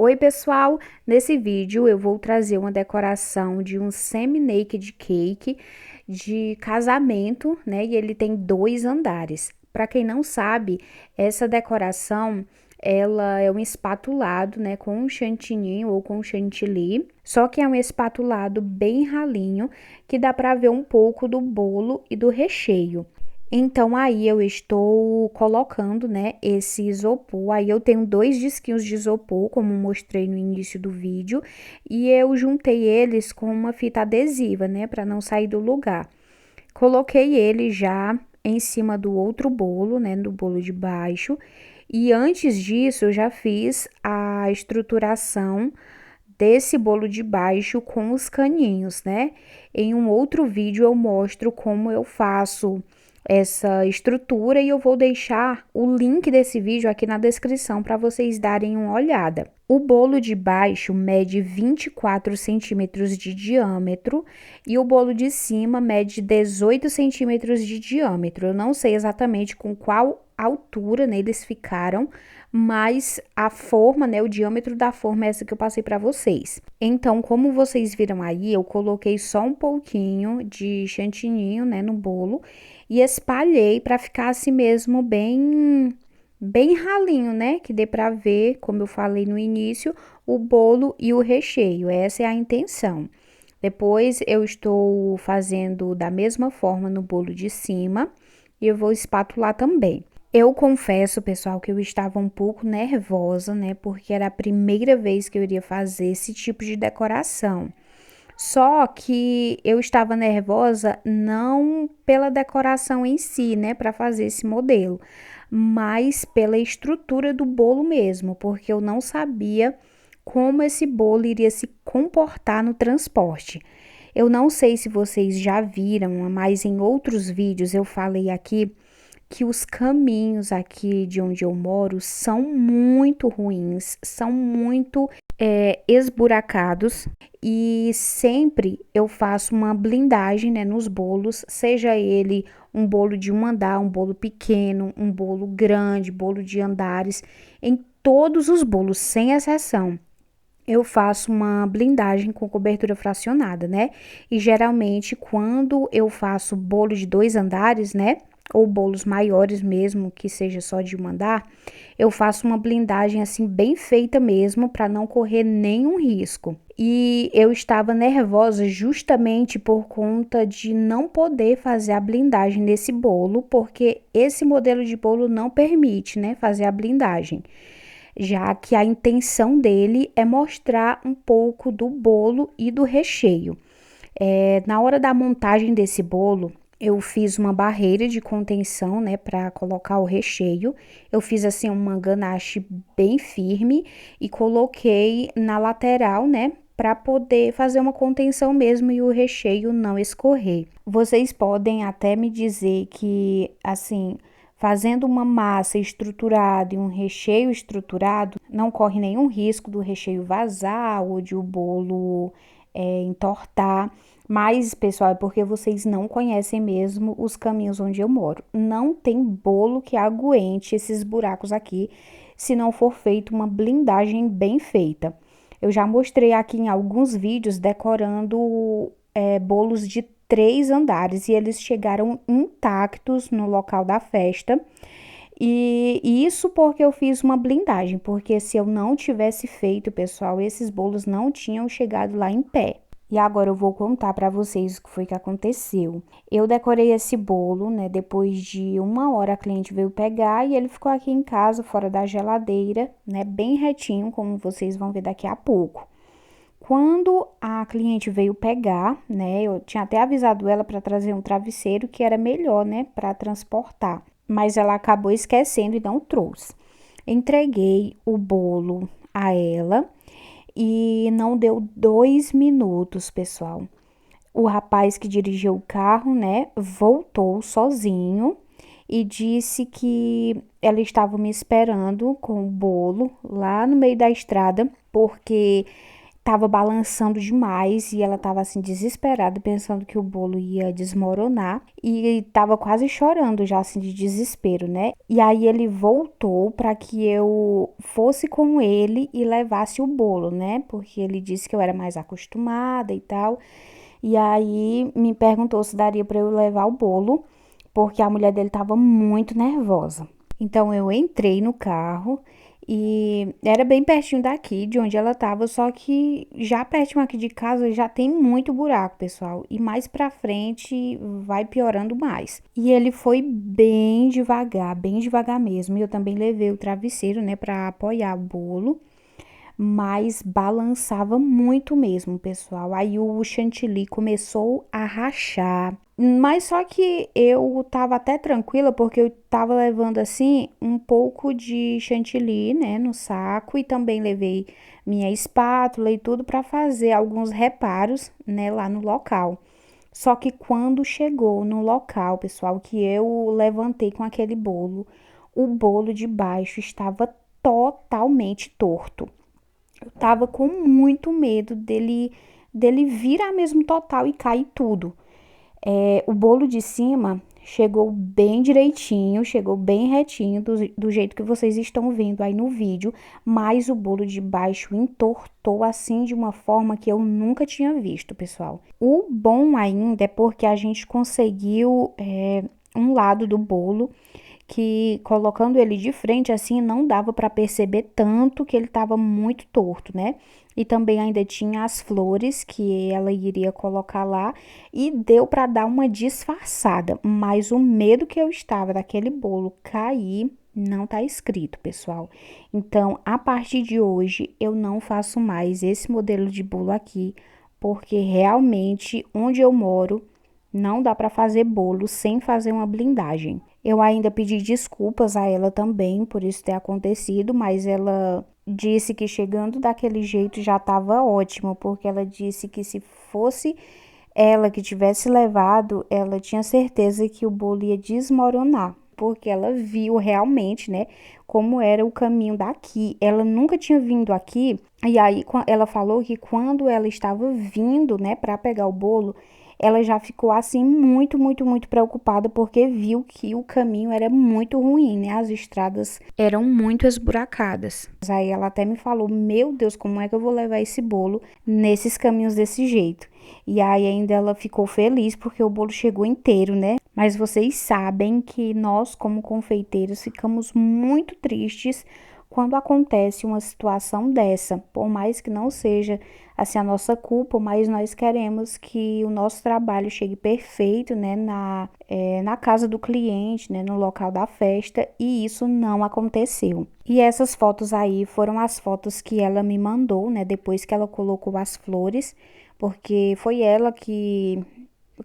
Oi, pessoal! Nesse vídeo eu vou trazer uma decoração de um semi-naked cake de casamento, né? E ele tem 2 andares. Para quem não sabe, essa decoração ela é um espatulado, né, com um chantininho ou com chantilly, só que é um espatulado bem ralinho, que dá para ver um pouco do bolo e do recheio. Então, aí eu estou colocando, né, esse isopor. Aí eu tenho 2 disquinhos de isopor, como mostrei no início do vídeo, e eu juntei eles com uma fita adesiva, né, para não sair do lugar. Coloquei ele já em cima do outro bolo, né, do bolo de baixo. E antes disso, eu já fiz a estruturação desse bolo de baixo com os caninhos, né? Em um outro vídeo eu mostro como eu faço essa estrutura e eu vou deixar o link desse vídeo aqui na descrição para vocês darem uma olhada. O bolo de baixo mede 24 centímetros de diâmetro e o bolo de cima mede 18 centímetros de diâmetro. Eu não sei exatamente com qual altura, né, eles ficaram, mas a forma, né, o diâmetro da forma é essa que eu passei para vocês. Então, como vocês viram aí, eu coloquei só um pouquinho de chantininho, né, no bolo e espalhei para ficar assim mesmo bem ralinho, né, que dê para ver, como eu falei no início, o bolo e o recheio. Essa é a intenção. Depois eu estou fazendo da mesma forma no bolo de cima e eu vou espatular também. Eu confesso, pessoal, que eu estava um pouco nervosa, né? Porque era a primeira vez que eu iria fazer esse tipo de decoração. Só que eu estava nervosa não pela decoração em si, né, para fazer esse modelo, mas pela estrutura do bolo mesmo, porque eu não sabia como esse bolo iria se comportar no transporte. Eu não sei se vocês já viram, mas em outros vídeos eu falei aqui que os caminhos aqui de onde eu moro são muito ruins, são muito esburacados e sempre eu faço uma blindagem, né, nos bolos, seja ele um bolo de um andar, um bolo pequeno, um bolo grande, bolo de andares, em todos os bolos, sem exceção. Eu faço uma blindagem com cobertura fracionada, né? E geralmente, quando eu faço bolo de 2 andares, né? Ou bolos maiores mesmo, que seja só de um andar, eu faço uma blindagem assim bem feita mesmo, para não correr nenhum risco. E eu estava nervosa justamente por conta de não poder fazer a blindagem nesse bolo, porque esse modelo de bolo não permite, né, fazer a blindagem, já que a intenção dele é mostrar um pouco do bolo e do recheio. Na hora da montagem desse bolo, eu fiz uma barreira de contenção, né, para colocar o recheio. Eu fiz assim uma ganache bem firme e coloquei na lateral, né, para poder fazer uma contenção mesmo e o recheio não escorrer. Vocês podem até me dizer que, assim, fazendo uma massa estruturada e um recheio estruturado, não corre nenhum risco do recheio vazar ou de o bolo entortar. Mas, pessoal, é porque vocês não conhecem mesmo os caminhos onde eu moro. Não tem bolo que aguente esses buracos aqui, se não for feito uma blindagem bem feita. Eu já mostrei aqui em alguns vídeos decorando bolos de 3 andares e eles chegaram intactos no local da festa. E isso porque eu fiz uma blindagem, porque se eu não tivesse feito, pessoal, esses bolos não tinham chegado lá em pé. E agora eu vou contar para vocês o que foi que aconteceu. Eu decorei esse bolo, né? Depois de 1 hora a cliente veio pegar e ele ficou aqui em casa, fora da geladeira, né? Bem retinho, como vocês vão ver daqui a pouco. Quando a cliente veio pegar, né? Eu tinha até avisado ela para trazer um travesseiro que era melhor, né? Para transportar. Mas ela acabou esquecendo e não trouxe. Entreguei o bolo a ela. E não deu 2 minutos, pessoal. O rapaz que dirigiu o carro, né, voltou sozinho e disse que ela estava me esperando com o bolo lá no meio da estrada, porque tava balançando demais e ela tava assim desesperada, pensando que o bolo ia desmoronar e tava quase chorando já assim de desespero, né? E aí ele voltou para que eu fosse com ele e levasse o bolo, né? Porque ele disse que eu era mais acostumada e tal. E aí me perguntou se daria para eu levar o bolo, porque a mulher dele tava muito nervosa. Então eu entrei no carro e era bem pertinho daqui, de onde ela tava, só que já pertinho aqui de casa já tem muito buraco, pessoal. E mais pra frente vai piorando mais. E ele foi bem devagar mesmo. E eu também levei o travesseiro, né, pra apoiar o bolo, mas balançava muito mesmo, pessoal. Aí o chantilly começou a rachar. Mas só que eu tava até tranquila porque eu tava levando assim um pouco de chantilly, né, no saco e também levei minha espátula e tudo para fazer alguns reparos, né, lá no local. Só que quando chegou no local, pessoal, que eu levantei com aquele bolo, o bolo de baixo estava totalmente torto. Eu tava com muito medo dele virar mesmo total e cair tudo. O bolo de cima chegou bem direitinho, chegou bem retinho, do jeito que vocês estão vendo aí no vídeo, mas o bolo de baixo entortou assim de uma forma que eu nunca tinha visto, pessoal. O bom ainda é porque a gente conseguiu um lado do bolo que colocando ele de frente assim não dava para perceber tanto que ele estava muito torto, né? E também ainda tinha as flores que ela iria colocar lá e deu para dar uma disfarçada, mas o medo que eu estava daquele bolo cair não tá escrito, pessoal. Então, a partir de hoje eu não faço mais esse modelo de bolo aqui, porque realmente onde eu moro não dá para fazer bolo sem fazer uma blindagem. Eu ainda pedi desculpas a ela também por isso ter acontecido, mas ela disse que chegando daquele jeito já estava ótimo, porque ela disse que se fosse ela que tivesse levado, ela tinha certeza que o bolo ia desmoronar, porque ela viu realmente, né, como era o caminho daqui. Ela nunca tinha vindo aqui, e aí ela falou que quando ela estava vindo, né, para pegar o bolo, ela já ficou assim muito preocupada porque viu que o caminho era muito ruim, né? As estradas eram muito esburacadas. Aí ela até me falou: "Meu Deus, como é que eu vou levar esse bolo nesses caminhos desse jeito?" E aí ainda ela ficou feliz porque o bolo chegou inteiro, né? Mas vocês sabem que nós, como confeiteiros, ficamos muito tristes quando acontece uma situação dessa, por mais que não seja assim a nossa culpa, mas nós queremos que o nosso trabalho chegue perfeito, né, na casa do cliente, né, no local da festa, e isso não aconteceu. E essas fotos aí foram as fotos que ela me mandou, né, depois que ela colocou as flores, porque foi ela que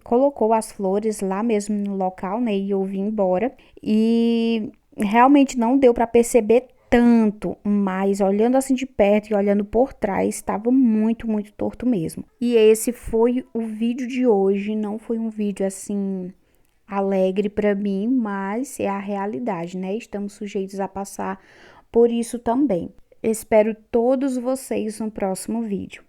colocou as flores lá mesmo no local, né, e eu vim embora. E realmente não deu para perceber tanto, mas olhando assim de perto e olhando por trás, estava muito torto mesmo. E esse foi o vídeo de hoje, não foi um vídeo assim alegre para mim, mas é a realidade, né? Estamos sujeitos a passar por isso também. Espero todos vocês no próximo vídeo.